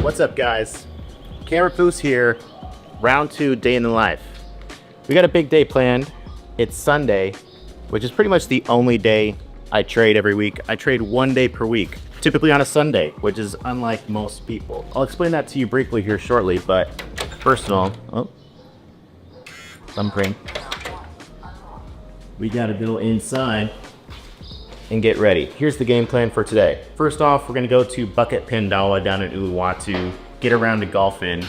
What's up, guys? Camera Boost here, round 2, day in the life. We got a big day planned. It's Sunday, which is pretty much the only day I trade every week. I trade 1 day per week, typically on a Sunday, which is unlike most people. I'll explain that to you briefly here shortly, but first of all, thumbprint. We gotta go inside and get ready. Here's the game plan for today. First off, we're gonna go to Bukit Pandawa down in Uluwatu, get around to golfing.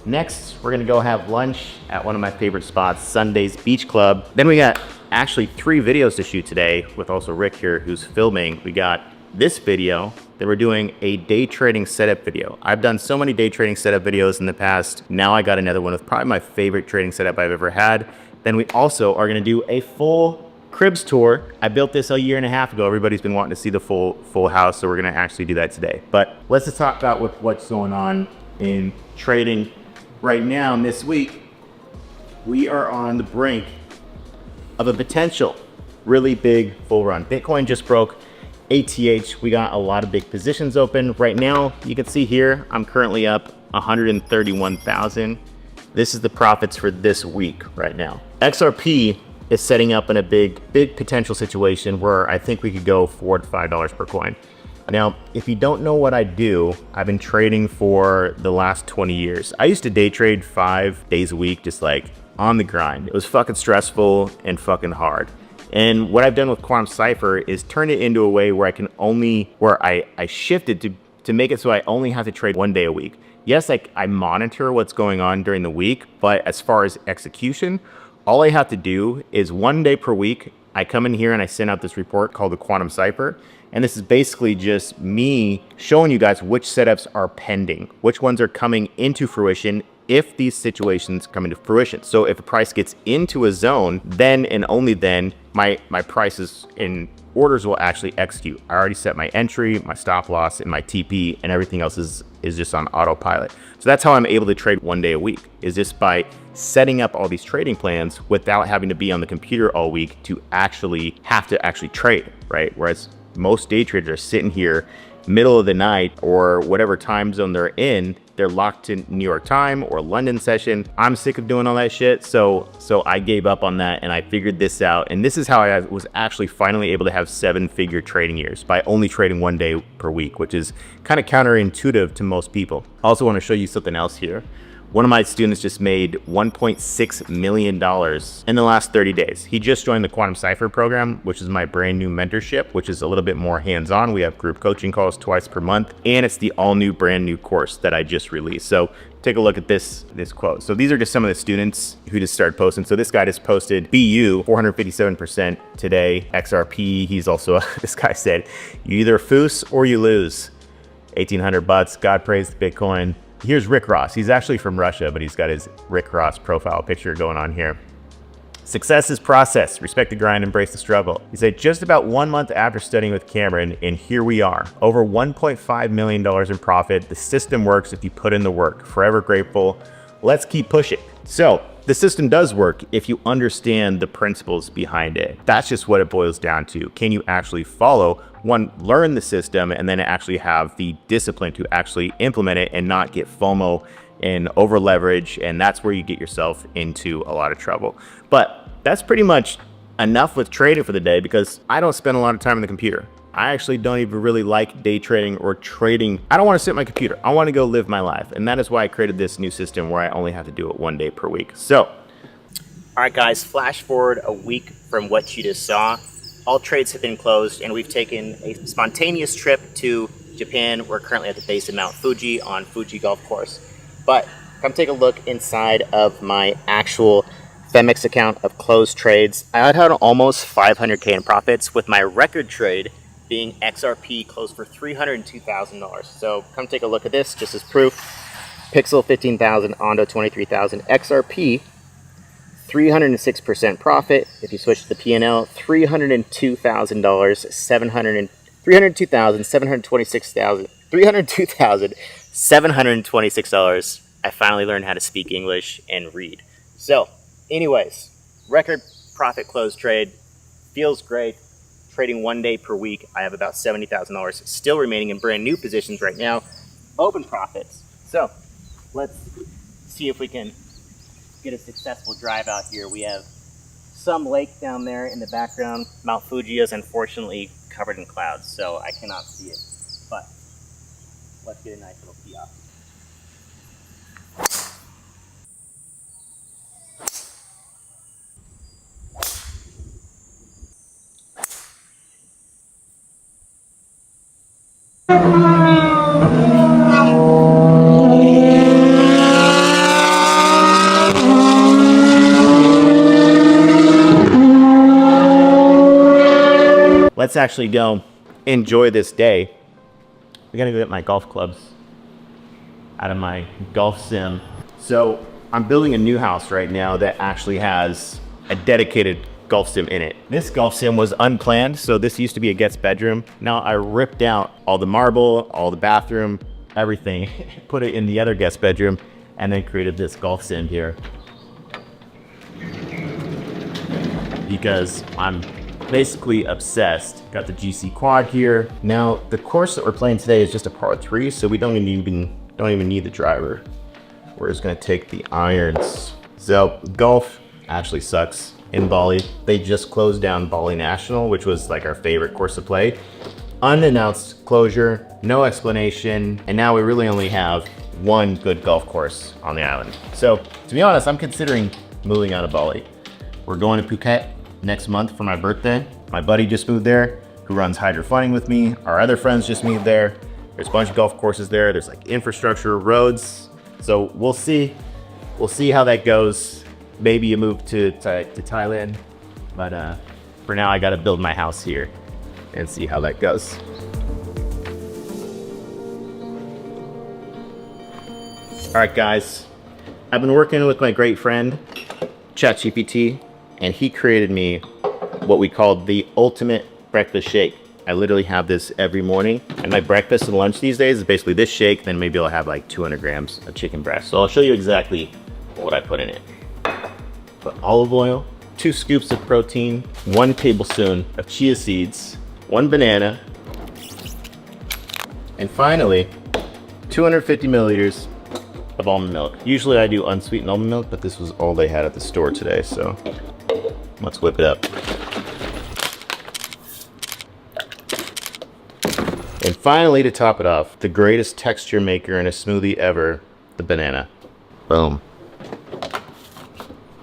Next, we're gonna go have lunch at one of my favorite spots, Sunday's Beach Club. Then we got actually 3 videos to shoot today with also Rick here who's filming. We got this video, then we're doing a day trading setup video. I've done so many day trading setup videos in the past. Now I got another one with probably my favorite trading setup I've ever had. Then we also are gonna do a full cribs tour. I built this a year and a half ago. Everybody's been wanting to see the full house, so we're gonna actually do that today. But let's just talk about what's going on in trading right now. And this week, we are on the brink of a potential really big bull run. Bitcoin just broke ATH. We got a lot of big positions open. Right now, you can see here, I'm currently up 131,000. This is the profits for this week right now. XRP is setting up in a big potential situation where I think we could go $4 to $5 per coin. Now, if you don't know what I do, I've been trading for the last 20 years. I used to day trade 5 days a week, just like on the grind. It was fucking stressful and fucking hard. And what I've done with Quantum Cypher is turn it into a way where I shifted to make it so I only have to trade 1 day a week. Yes, I monitor what's going on during the week, but as far as execution, all I have to do is 1 day per week, I come in here and I send out this report called the Quantum Cypher. And this is basically just me showing you guys which setups are pending, which ones are coming into fruition if these situations come into fruition. So if the price gets into a zone, then and only then my prices in orders will actually execute. I already set my entry, my stop loss, and my TP, and everything else is just on autopilot. So that's how I'm able to trade 1 day a week, is just by setting up all these trading plans without having to be on the computer all week to actually trade, right? Whereas most day traders are sitting here middle of the night or whatever time zone they're in, they're locked in New York time or London session. I'm sick of doing all that shit. So I gave up on that and I figured this out. And this is how I was actually finally able to have 7-figure trading years by only trading 1 day per week, which is kind of counterintuitive to most people. I also want to show you something else here. One of my students just made $1.6 million in the last 30 days. He just joined the Quantum Cypher program, which is my brand new mentorship, which is a little bit more hands-on. We have group coaching calls twice per month, and it's the all new brand new course that I just released. So take a look at this quote. So these are just some of the students who just started posting. So this guy just posted BU 457% today. XRP, he's also, this guy said, you either foos or you lose. 1,800 bucks, God praise the Bitcoin. Here's Rick Ross. He's actually from Russia, but he's got his Rick Ross profile picture going on here. Success is process. Respect the grind, embrace the struggle. He said, just about 1 month after studying with Cameron, and here we are. Over $1.5 million in profit. The system works if you put in the work. Forever grateful. Let's keep pushing. So the system does work if you understand the principles behind it. That's just what it boils down to. Can you actually follow? One, learn the system, and then actually have the discipline to actually implement it and not get FOMO and over leverage. And that's where you get yourself into a lot of trouble. But that's pretty much enough with trading for the day, because I don't spend a lot of time on the computer. I actually don't even really like day trading or trading. I don't want to sit at my computer. I want to go live my life. And that is why I created this new system where I only have to do it 1 day per week. So, all right, guys, flash forward a week from what you just saw. All trades have been closed, and we've taken a spontaneous trip to Japan. We're currently at the base of Mount Fuji on Fuji Golf Course. But come take a look inside of my actual Femex account of closed trades. I had almost 500K in profits, with my record trade being XRP closed for $302,000. So come take a look at this just as proof. Pixel 15,000, Ondo 23,000, XRP 306% profit. If you switch to the P&L, $302,726. I finally learned how to speak English and read. So, anyways, record profit close trade. Feels great. Trading 1 day per week. I have about $70,000 still remaining in brand new positions right now. open profits. So let's see if we can get a successful drive out here. We have some lake down there in the background. Mount Fuji is unfortunately covered in clouds, so I cannot see it. But let's get a nice little kiosk. Let's actually go enjoy this day. I gotta go get my golf clubs out of my golf sim. So I'm building a new house right now that actually has a dedicated golf sim in it. This golf sim was unplanned, so this used to be a guest bedroom. Now I ripped out all the marble, all the bathroom, everything, put it in the other guest bedroom, and then created this golf sim here. Because I'm basically obsessed. Got the GC quad here. Now the course that we're playing today is just a par 3, so we don't even need the driver. We're just gonna take the irons. So golf actually sucks in Bali. They just closed down Bali National, which was like our favorite course to play. Unannounced closure, no explanation, and now we really only have one good golf course on the island. So to be honest, I'm considering moving out of Bali. We're going to Phuket next month for my birthday. My buddy just moved there, who runs hydrofunning with me. Our other friends just moved there. There's a bunch of golf courses there. There's like infrastructure, roads. So we'll see. We'll see how that goes. Maybe you move to Thailand, but for now I gotta build my house here and see how that goes. All right, guys. I've been working with my great friend, ChatGPT, and he created me what we call the ultimate breakfast shake. I literally have this every morning, and my breakfast and lunch these days is basically this shake, then maybe I'll have like 200 grams of chicken breast. So I'll show you exactly what I put in it. Put olive oil, 2 scoops of protein, 1 tablespoon of chia seeds, 1 banana, and finally 250 milliliters of almond milk. Usually I do unsweetened almond milk, but this was all they had at the store today, so let's whip it up. And finally, to top it off, the greatest texture maker in a smoothie ever, the banana. Boom.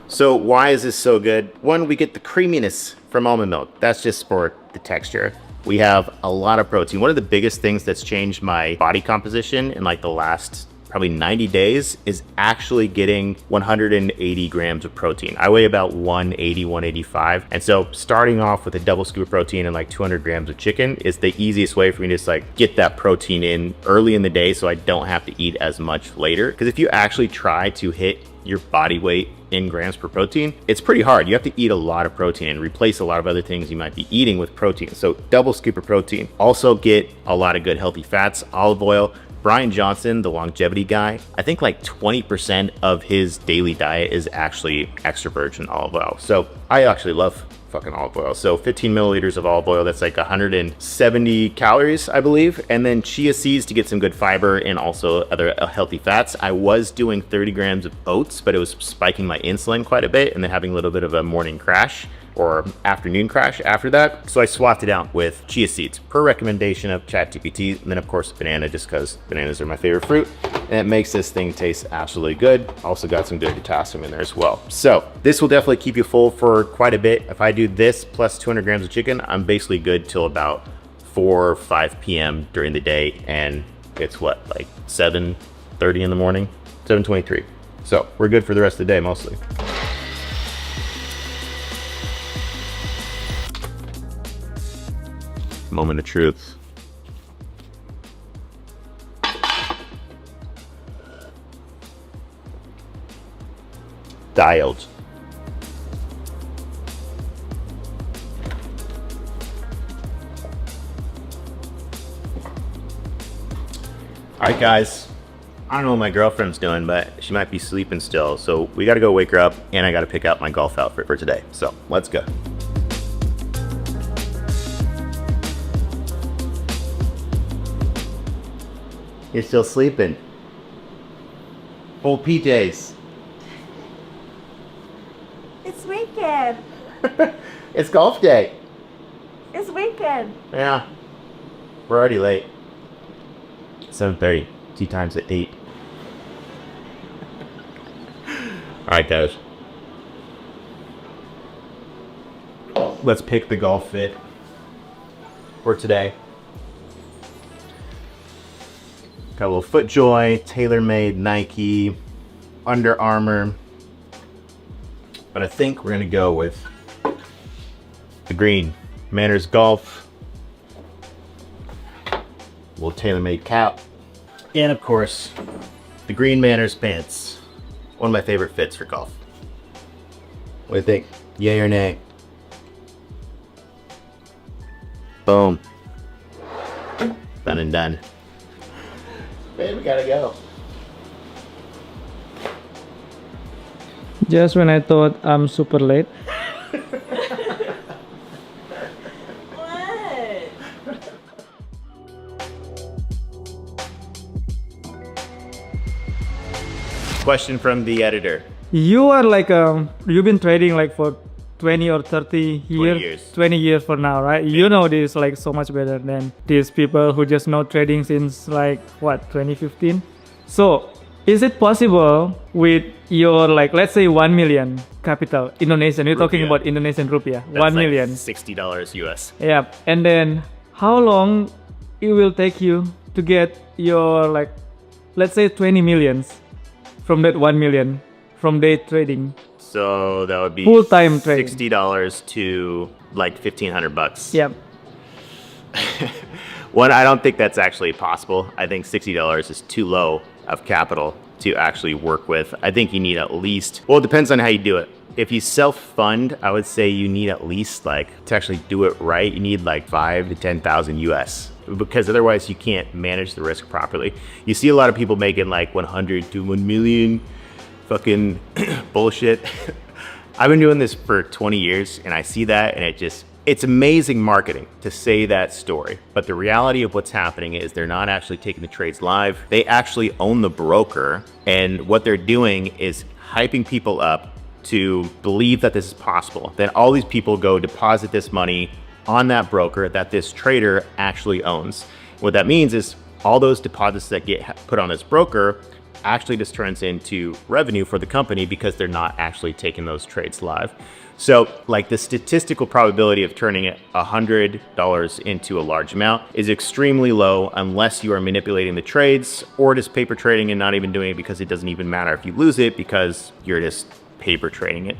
So why is this so good? One, we get the creaminess from almond milk. That's just for the texture. We have a lot of protein. One of the biggest things that's changed my body composition in like the last probably 90 days is actually getting 180 grams of protein. I weigh about 180, 185. And so starting off with a double scoop of protein and like 200 grams of chicken is the easiest way for me to just like get that protein in early in the day so I don't have to eat as much later. Because if you actually try to hit your body weight in grams per protein, it's pretty hard. You have to eat a lot of protein and replace a lot of other things you might be eating with protein. So double scoop of protein. Also get a lot of good healthy fats, olive oil. Brian Johnson, the longevity guy, I think like 20% of his daily diet is actually extra virgin olive oil. So I actually love fucking olive oil. So 15 milliliters of olive oil, that's like 170 calories, I believe. And then chia seeds to get some good fiber and also other healthy fats. I was doing 30 grams of oats, but it was spiking my insulin quite a bit and then having a little bit of a morning crash or afternoon crash after that. So I swapped it out with chia seeds per recommendation of ChatGPT. And then of course banana, just because bananas are my favorite fruit. And it makes this thing taste absolutely good. Also got some good potassium in there as well. So this will definitely keep you full for quite a bit. If I do this plus 200 grams of chicken, I'm basically good till about 4 or 5 p.m. during the day. And it's what, like 7:30 in the morning, 7:23. So we're good for the rest of the day mostly. Moment of truth. Dialed. All right, guys. I don't know what my girlfriend's doing, but she might be sleeping still. So we got to go wake her up, and I got to pick out my golf outfit for today. So let's go. You're still sleeping. Full PJs. It's weekend. It's golf day. It's weekend. Yeah. We're already late. 7:30. Tea time's at 8. Alright, guys. Let's pick the golf fit for today. Got a little FootJoy, TaylorMade, Nike, Under Armour. But I think we're going to go with the green. Manners Golf. Little TaylorMade cap. And of course, the green Manners pants. One of my favorite fits for golf. What do you think? Yay or nay? Boom. Done and done. Man, we gotta go. Just when I thought I'm super late. What? Question from the editor. You are like you've been trading like for 20 or 30 years. 20 years for now, right? You know this like so much better than these people who just know trading since like what 2015. So is it possible with your like let's say 1 million capital Indonesian? You're talking Rupiah. about Indonesian rupiah. That's 1 like million. $60 US. Yeah, and then how long it will take you to get your like let's say 20 millions from that 1 million from day trading? So that would be Full-time trading. $60 to like $1,500. Yeah. One, I don't think that's actually possible. I think $60 is too low of capital to actually work with. I think you need at least, well, it depends on how you do it. If you self-fund, I would say you need at least like, to actually do it right, you need like 5 to 10,000 US, because otherwise you can't manage the risk properly. You see a lot of people making like 100 to 1 million fucking bullshit. I've been doing this for 20 years and I see that and it's amazing marketing to say that story. But the reality of what's happening is they're not actually taking the trades live. They actually own the broker. And what they're doing is hyping people up to believe that this is possible. Then all these people go deposit this money on that broker that this trader actually owns. What that means is all those deposits that get put on this broker actually just turns into revenue for the company because they're not actually taking those trades live. So like the statistical probability of turning $100 into a large amount is extremely low unless you are manipulating the trades or just paper trading and not even doing it because it doesn't even matter if you lose it because you're just paper trading it.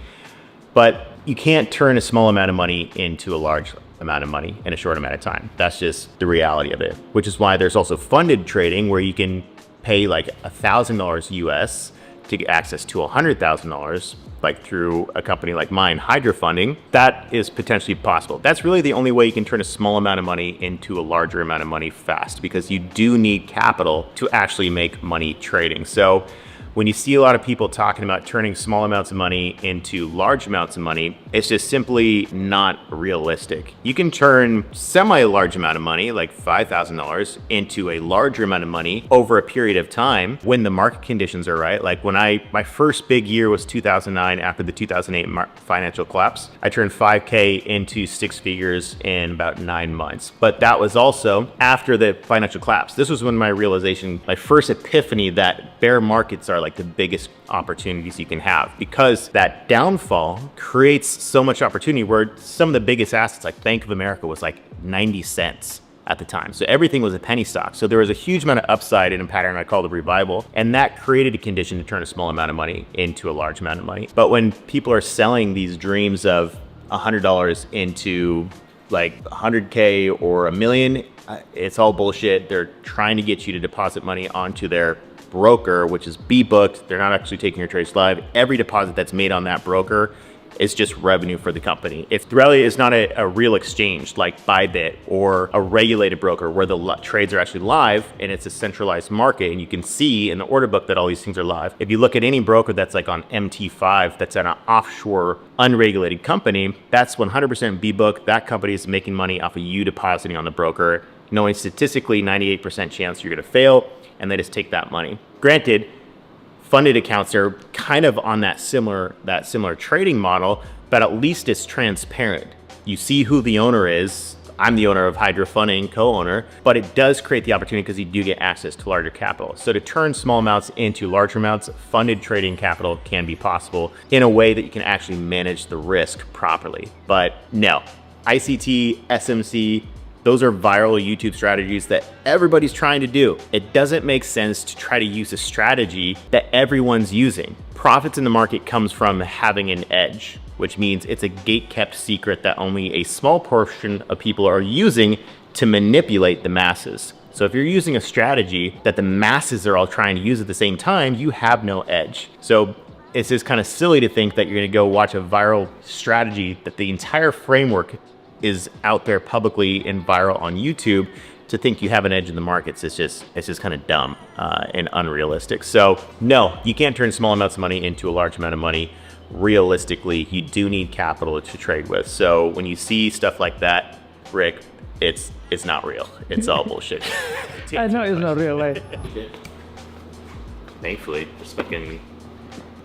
But you can't turn a small amount of money into a large amount of money in a short amount of time. That's just the reality of it, which is why there's also funded trading where you can pay like $1,000 US to get access to $100,000, like through a company like mine, Hydra Funding. That is potentially possible. That's really the only way you can turn a small amount of money into a larger amount of money fast, because you do need capital to actually make money trading. So when you see a lot of people talking about turning small amounts of money into large amounts of money, it's just simply not realistic. You can turn semi-large amount of money, like $5,000, into a larger amount of money over a period of time when the market conditions are right. Like when my first big year was 2009 after the 2008 financial collapse. I turned 5K into 6 figures in about 9 months. But that was also after the financial collapse. This was when my realization, my first epiphany that bear markets are like the biggest opportunities you can have, because that downfall creates so much opportunity where some of the biggest assets like Bank of America was like 90 cents at the time. So everything was a penny stock. So there was a huge amount of upside in a pattern I call the revival. And that created a condition to turn a small amount of money into a large amount of money. But when people are selling these dreams of $100 into like 100K or a million, it's all bullshit. They're trying to get you to deposit money onto their broker, which is B-booked. They're not actually taking your trades live. Every deposit that's made on that broker is just revenue for the company. If Threlly is not a real exchange like Bybit or a regulated broker where the trades are actually live and it's a centralized market and you can see in the order book that all these things are live. If you look at any broker that's like on MT5, that's an offshore unregulated company, that's 100% B-book. That company is making money off of you depositing on the broker, knowing statistically 98% chance you're gonna fail. and they just take that money. Granted, funded accounts are kind of on that similar trading model, but at least it's transparent. You see who the owner is. I'm the owner of Hydra Funding, co-owner, but it does create the opportunity because you do get access to larger capital. So to turn small amounts into larger amounts, funded trading capital can be possible in a way that you can actually manage the risk properly. But no, ICT, SMC, those are viral YouTube strategies that everybody's trying to do. It doesn't make sense to try to use a strategy that everyone's using. Profits in the market comes from having an edge, which means it's a gate-kept secret that only a small portion of people are using to manipulate the masses. So if you're using a strategy that the masses are all trying to use at the same time, you have no edge. So it's just kind of silly to think that you're gonna go watch a viral strategy that the entire framework is out there publicly and viral on YouTube to think you have an edge in the markets. It's just kind of dumb and unrealistic. So no, you can't turn small amounts of money into a large amount of money. Realistically, you do need capital to trade with. So when you see stuff like that, Rick, it's not real. It's all bullshit. I know it's not real, like. Thankfully, it's fucking.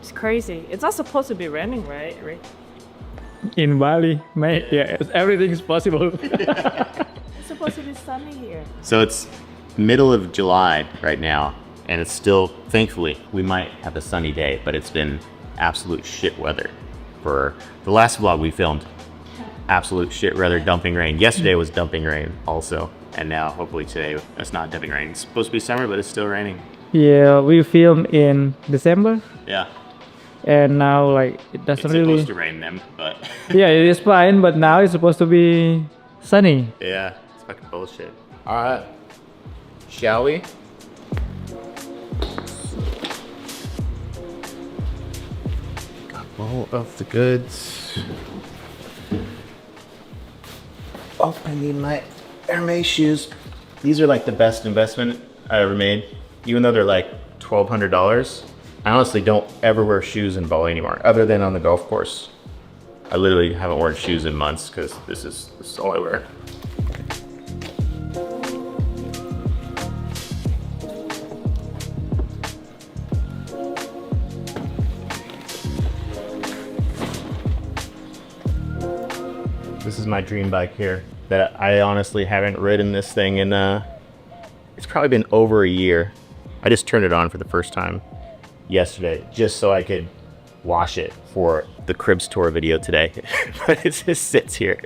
It's crazy. It's not supposed to be raining, right? In Bali, mate, yeah, everything is possible. It's supposed to be sunny here. So it's middle of July right now, and it's still, thankfully, we might have a sunny day, but it's been absolute shit weather for the last vlog we filmed. Absolute shit weather, dumping rain. Yesterday was dumping rain also, and now hopefully today it's not dumping rain. It's supposed to be summer, but it's still raining. Yeah, we filmed in December, Yeah. and now like it doesn't It's really. supposed to rain then, but Yeah, it is fine, but now it's supposed to be sunny. yeah, it's fucking bullshit. All right, shall we? Got all of the goods. Oh, I need my Hermes shoes. These are like the best investment I ever made, even though they're like $1,200. I honestly don't ever wear shoes in Bali anymore, other than on the golf course. I literally haven't worn shoes in months because this is all I wear. This is my dream bike here that I honestly haven't ridden this thing in, it's probably been over a year. I just turned it on for the first time yesterday just so I could wash it for the Cribs tour video today. But it just sits here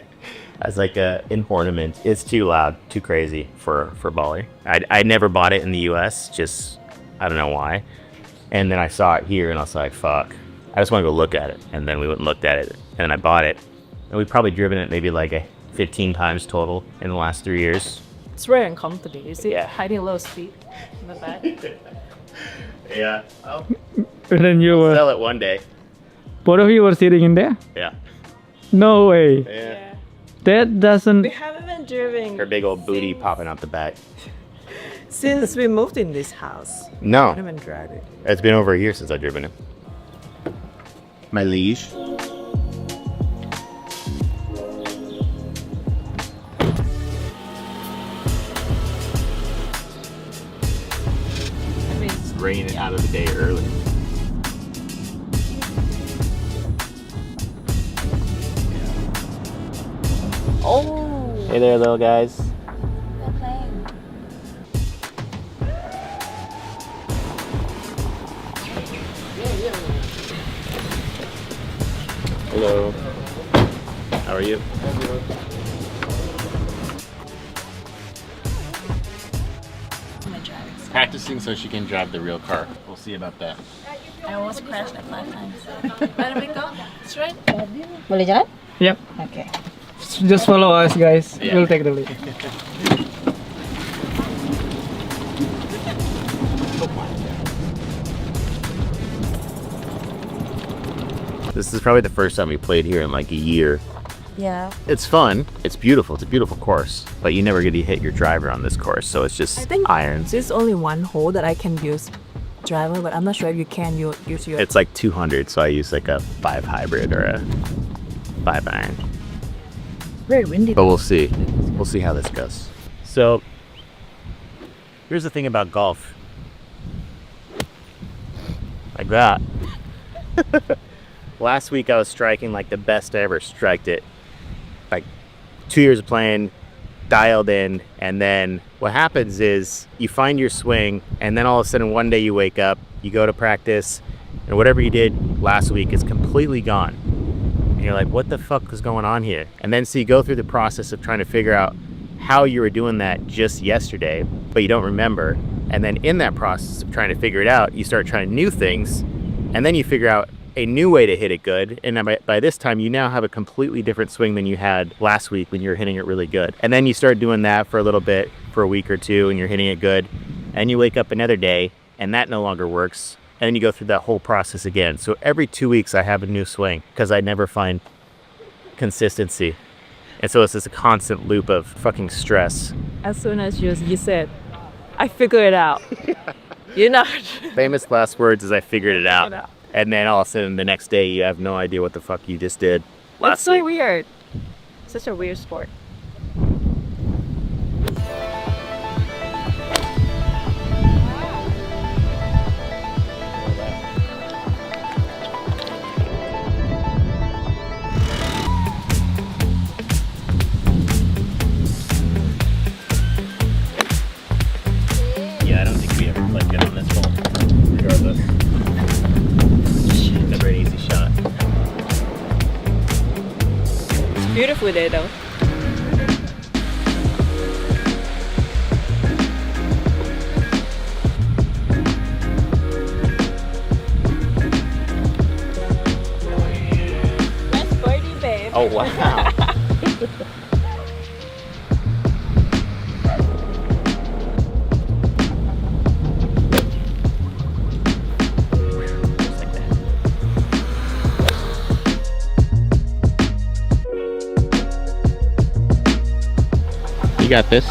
as like an ornament. It's too loud, too crazy for Bali. I never bought it in the US, just I don't know why. And then I saw it here and I was like, fuck, I just want to go look at it. And then we went and looked at it and then I bought it. And we've probably driven it maybe like 15 times total in the last 3 years. It's very uncomfortable. You see, Yeah. hiding a little speed in the back. Yeah, I'll And then you were, sell it one day. both of you were sitting in there? Yeah. No way. Yeah. That doesn't. We haven't been driving Her big old booty popping out the back. since we moved in this house. We No, haven't been driving. it's been over a year since I've driven it. My liege. I mean, Raining out of the day early. oh, Hey there, little guys. they're playing. Hello. How are you? Practicing so she can drive the real car. We'll see about that. I almost crashed like 5 times. Where do we go? Straight? Boleh jalan? Yep. Okay. Just follow us, guys. Yeah. We'll take the lead. This is probably the first time we played here in like a year. Yeah. It's fun. It's beautiful. It's a beautiful course. But you never get to hit your driver on this course, so it's just I think irons. there's only one hole that I can use driver, but I'm not sure if you can use your. It's like 200, so I use like a 5 hybrid or a 5 iron. Very windy. But we'll see. We'll see how this goes. So, here's the thing about golf. Like that. Last week I was striking like the best I ever striked it. Like 2 years of playing, dialed in, and then what happens is you find your swing, and then all of a sudden one day you wake up, you go to practice, and whatever you did last week is completely gone. And you're like, what the fuck is going on here? And then so you go through the process of trying to figure out how you were doing that just yesterday, but you don't remember. And then in that process of trying to figure it out, you start trying new things, and then you figure out a new way to hit it good. And by this time, you now have a completely different swing than you had last week when you were hitting it really good. And then you start doing that for a little bit, for a week or two, and you're hitting it good. And you wake up another day, and that no longer works. And then you go through that whole process again. So every 2 weeks, I have a new swing because I never find consistency. And so it's just a constant loop of fucking stress. As soon as you said, I figured it out. You know. Famous last words is I figured it out. Figured it out. And then all of a sudden the next day you have no idea what the fuck you just did. That's so weird. Such a weird sport. Yeah, I don't think we ever played good on this hole, regardless. Never an easy shot. It's a beautiful day though. Nice birdie, babe. Oh, wow. Just like that. You got this?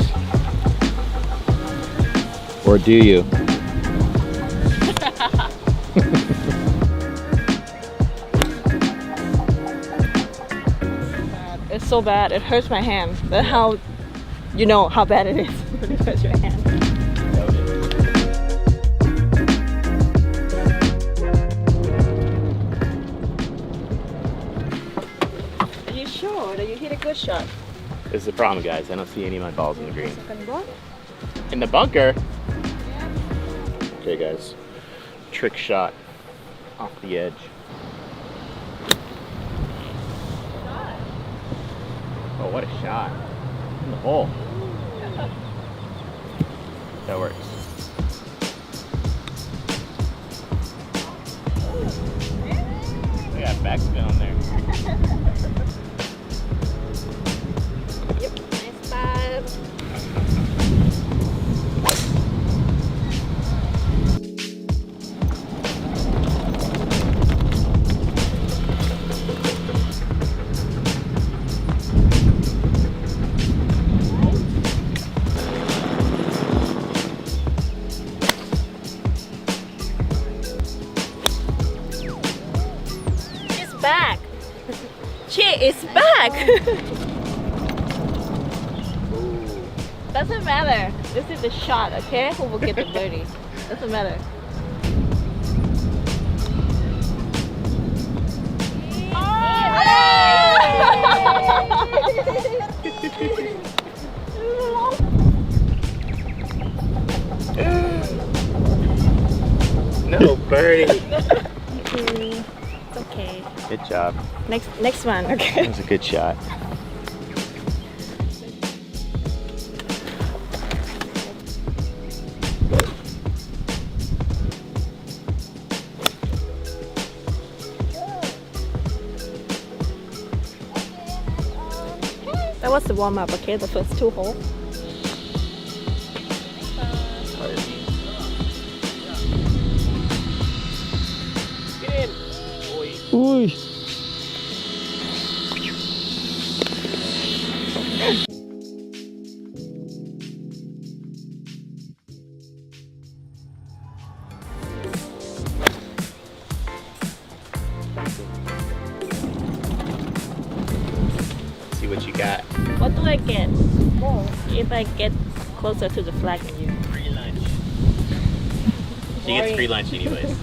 Or do you? It's so bad, it hurts my hand. That's how you know how bad it is when it hurts your hand. Are you sure that you hit a good shot? This is the problem, guys. I don't see any of my balls in the green. Second ball? In the bunker? Okay, guys. Trick shot off the edge. Oh, what a shot. In the hole. That works. We got backspin on there. Yep, nice five. She's back. She is back. Doesn't matter. This is the shot, okay? Who will get the birdie? Doesn't matter. No birdie. It's okay. Good job. Next one, okay? That was a good shot. That was the warm up, okay? The first two holes. Get in. Uy. See what you got. What do I get? If I get closer to the flag than you. Free lunch. She gets free lunch anyways.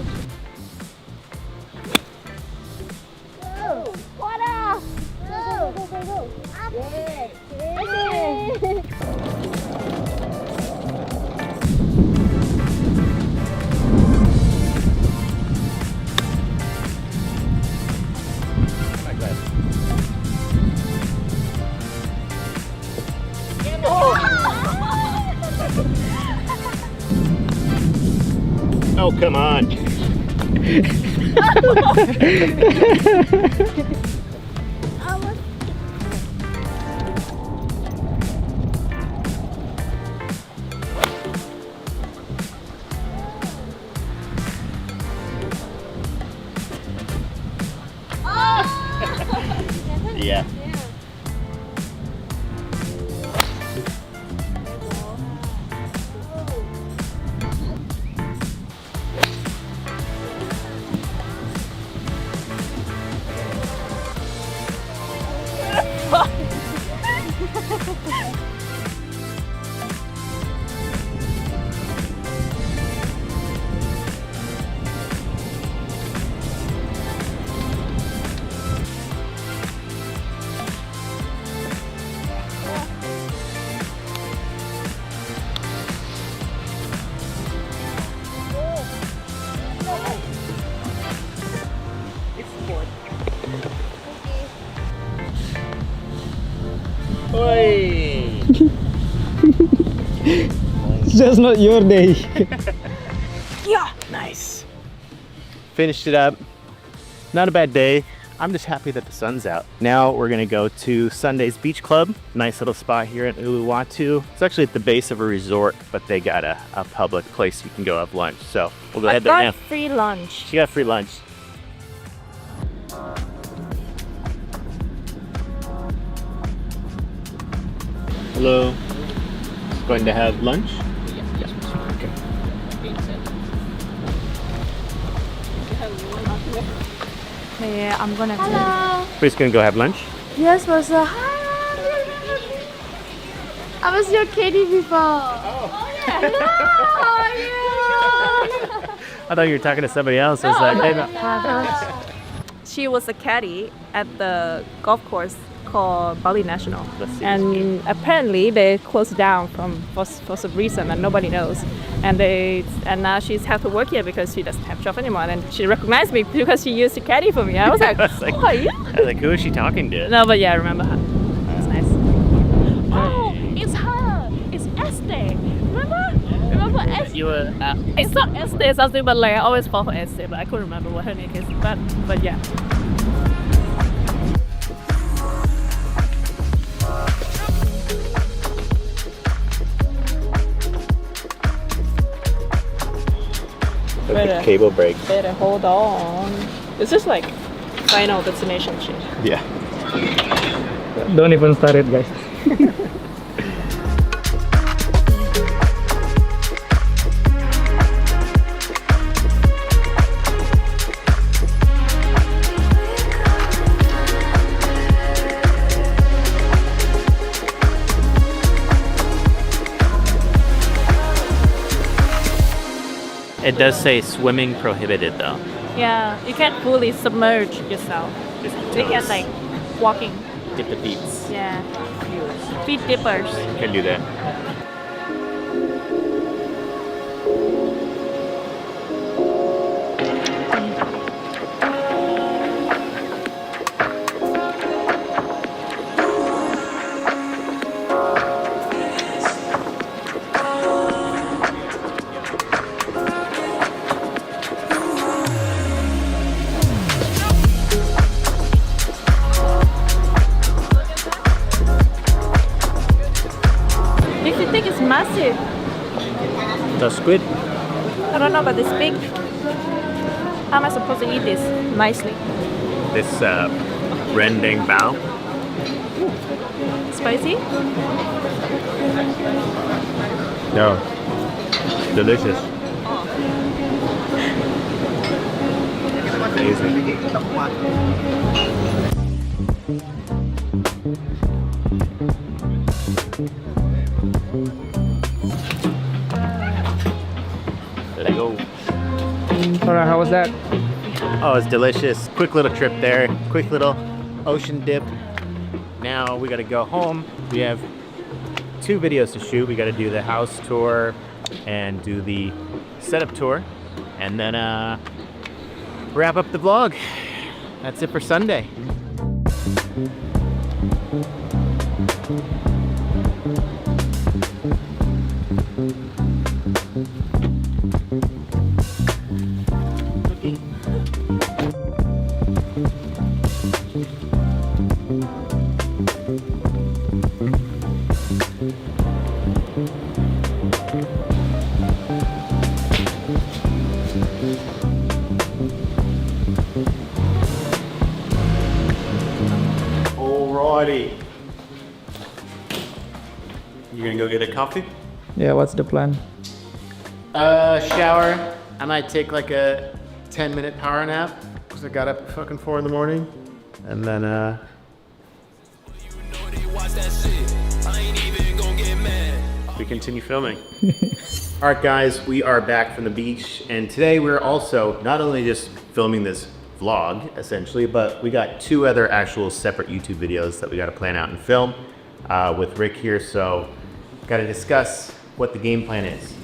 Oh, come on. Yeah. Oi. It's just not your day. Yeah. Nice. Finished it up. Not a bad day. I'm just happy that the sun's out. Now we're gonna go to Sunday's Beach Club. Nice little spot here in Uluwatu. It's actually at the base of a resort, but they got a public place you can go have lunch. So we'll go ahead there now. free lunch. She got free lunch. Hello. Going to have lunch? Yes. Okay. Yeah, I'm gonna. Hello. We're just gonna go have lunch. Yes, was hi. I was your kitty before. Oh yeah. Hello. How are you? I thought you were talking to somebody else. I was like, hey, no. She was a caddy at the golf course called Bali National, Let's see and apparently they closed down for some reason and nobody knows. And now she's have to work here because she doesn't have a job anymore. And she recognized me because she used to caddy for me. I was like, I was like, oh, are you? I was like, who is she talking to? No, but yeah, I remember her. It's nice. Oh, it's her. It's Estee. Remember Estee? You It's not Estee something, but like I always fall for Estee, but I couldn't remember what her name is. But yeah. the cable break. Better hold on. It's just like final destination shit. Yeah. Don't even start it, guys. It does say swimming prohibited though. Yeah, you can't fully submerge yourself. Just You can toes. like walking. Dip the feet. Yeah. Feet dippers. Can do that. Makes you think it's massive. The squid. I don't know, but it's big. How am I supposed to eat this nicely? This rendang bao. Spicy? No. Delicious. Amazing. Let go. Alright, how was that? Oh, it's delicious. Quick little trip there. Quick little ocean dip. now we gotta go home. We have 2 videos to shoot. We gotta do the house tour and do the setup tour, and then wrap up the vlog. That's it for Sunday. Alrighty. You gonna go get a coffee? Yeah, what's the plan? Shower. I might take like a 10-minute power nap because I got up at fucking 4 in the morning. And then, we continue filming. Alright guys, we are back from the beach, and today we're also not only just filming this vlog, essentially, but we got 2 other actual separate YouTube videos that we gotta plan out and film with Rick here, so gotta discuss what the game plan is.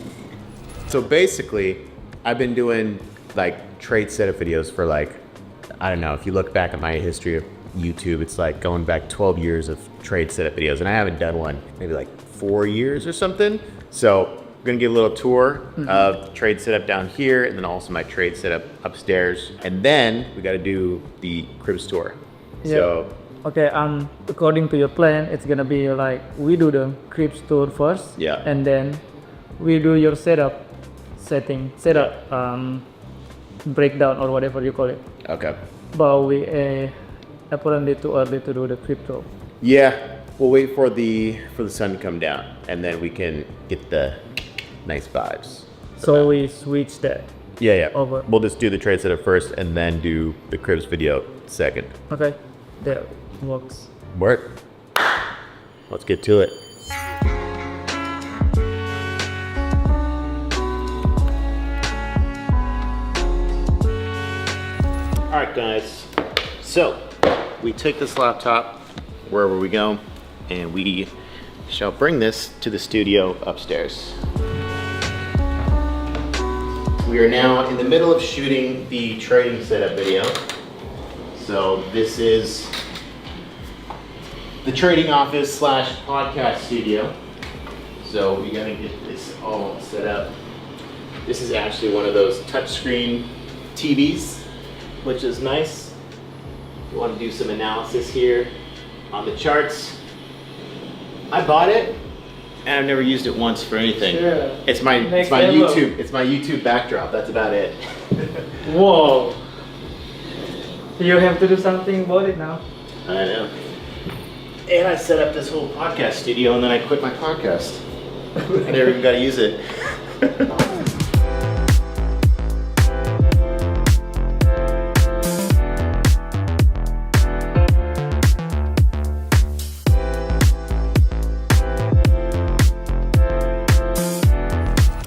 So basically, I've been doing like trade setup videos for like, I don't know, if you look back at my history of YouTube, it's like going back 12 years of trade setup videos, and I haven't done one maybe like 4 years or something. So we're gonna give a little tour of trade setup down here, and then also my trade setup upstairs, and then we got to do the cribs tour. Yeah. So Okay, according to your plan, it's gonna be like we do the cribs tour first, Yeah. and then we do your setup breakdown or whatever you call it. okay, But we apparently too early to do the crib tour. yeah, we'll wait for the sun to come down, and then we can get the nice vibes. So we switch that. Yeah. Over. We'll just do the trade setup first, and then do the cribs video second. Okay, that works. Work. Let's get to it. Alright guys, so we take this laptop wherever we go, and we shall bring this to the studio upstairs. We are now in the middle of shooting the trading setup video. So this is the trading office / podcast studio. So we gotta get this all set up. This is actually one of those touchscreen TVs, which is nice. You want to do some analysis here on the charts. I bought it, and I've never used it once for anything. Sure. It's my Next level. YouTube backdrop. That's about it. Whoa! You have to do something about it now. I know. And I set up this whole podcast studio, and then I quit my podcast. I never even got to use it.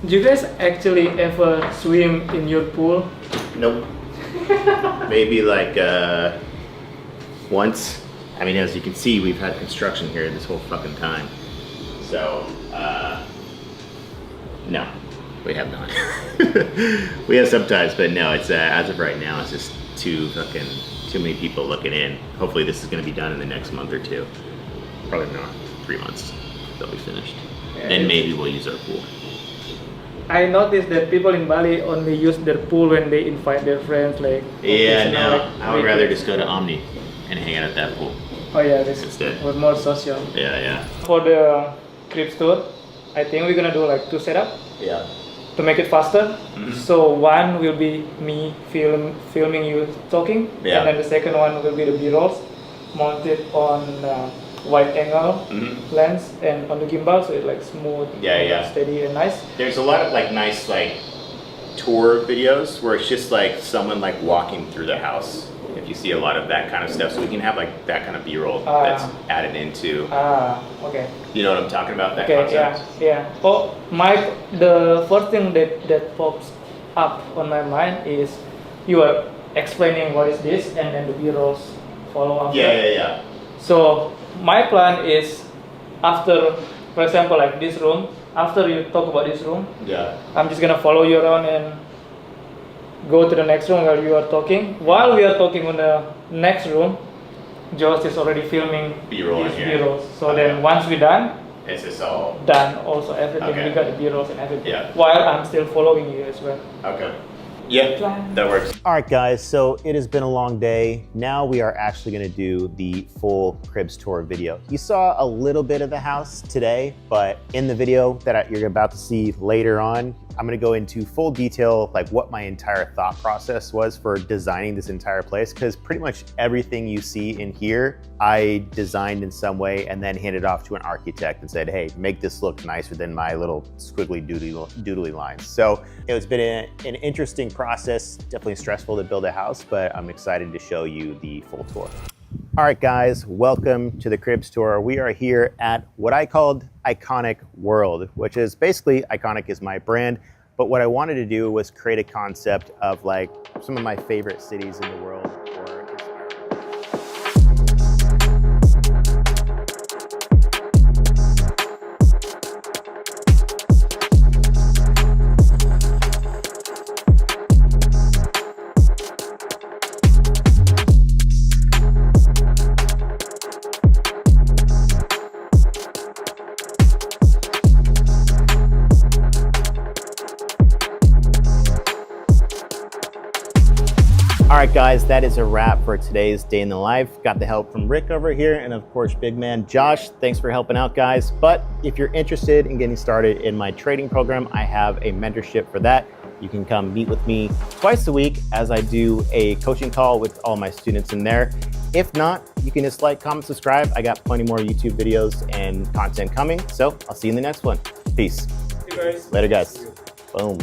Do you guys actually ever swim in your pool? Nope. Maybe like once. I mean, as you can see, we've had construction here this whole fucking time. So, no, we have not. We have sometimes, but no, it's as of right now, it's just too many people looking in. Hopefully this is gonna be done in the next month or 2. Probably not 3 months, they'll be finished. Then maybe we'll use our pool. I noticed that people in Bali only use their pool when they invite their friends, like. Yeah, occasional, no, like, I would rather just go to Omni and hang out at that pool. Oh yeah, this Instead. was more social. Yeah. For the cribs tour, I think we're gonna do like 2 setup Yeah. to make it faster. So one will be me filming you talking, Yeah. and then the second one will be the B-rolls mounted on wide angle lens and on the gimbal, so it's like smooth, Yeah. steady and nice. There's a lot of like nice like tour videos where it's just like someone like walking through the house. If you see a lot of that kind of stuff, so we can have like that kind of B-roll that's added into. Okay. You know what I'm talking about? That Okay, concept. yeah. Oh, the first thing that pops up on my mind is you are explaining what is this, and then the B-rolls follow after. Yeah. So my plan is after, for example, like this room, after you talk about this room, Yeah. I'm just gonna follow you around and go to the next room where you are talking. While we are talking on the next room, Josh is already filming B-roll in his here. B-rolls. So Okay. then once we're done, It's just all. done also everything. Okay. We got the B-rolls and everything. Yeah. While I'm still following you as well. Okay. Yeah, that works. All right, guys, so it has been a long day. Now we are actually gonna do the full Cribs tour video. You saw a little bit of the house today, but in the video that you're about to see later on, I'm gonna go into full detail, like what my entire thought process was for designing this entire place, because pretty much everything you see in here, I designed in some way and then handed off to an architect and said, hey, make this look nicer than my little squiggly doodly lines. So it's been an interesting process, definitely stressful to build a house, but I'm excited to show you the full tour. All right, guys, welcome to the Cribs tour. We are here at what I called Iconic World, which is basically Iconic is my brand. But what I wanted to do was create a concept of like some of my favorite cities in the world. All right, guys, that is a wrap for today's day in the life. Got the help from Rick over here and of course, big man Josh. Thanks for helping out, guys. But if you're interested in getting started in my trading program, I have a mentorship for that. You can come meet with me twice a week as I do a coaching call with all my students in there. If not, you can just like, comment, subscribe. I got plenty more YouTube videos and content coming. So I'll see you in the next one. Peace. You guys. Later, guys. Boom.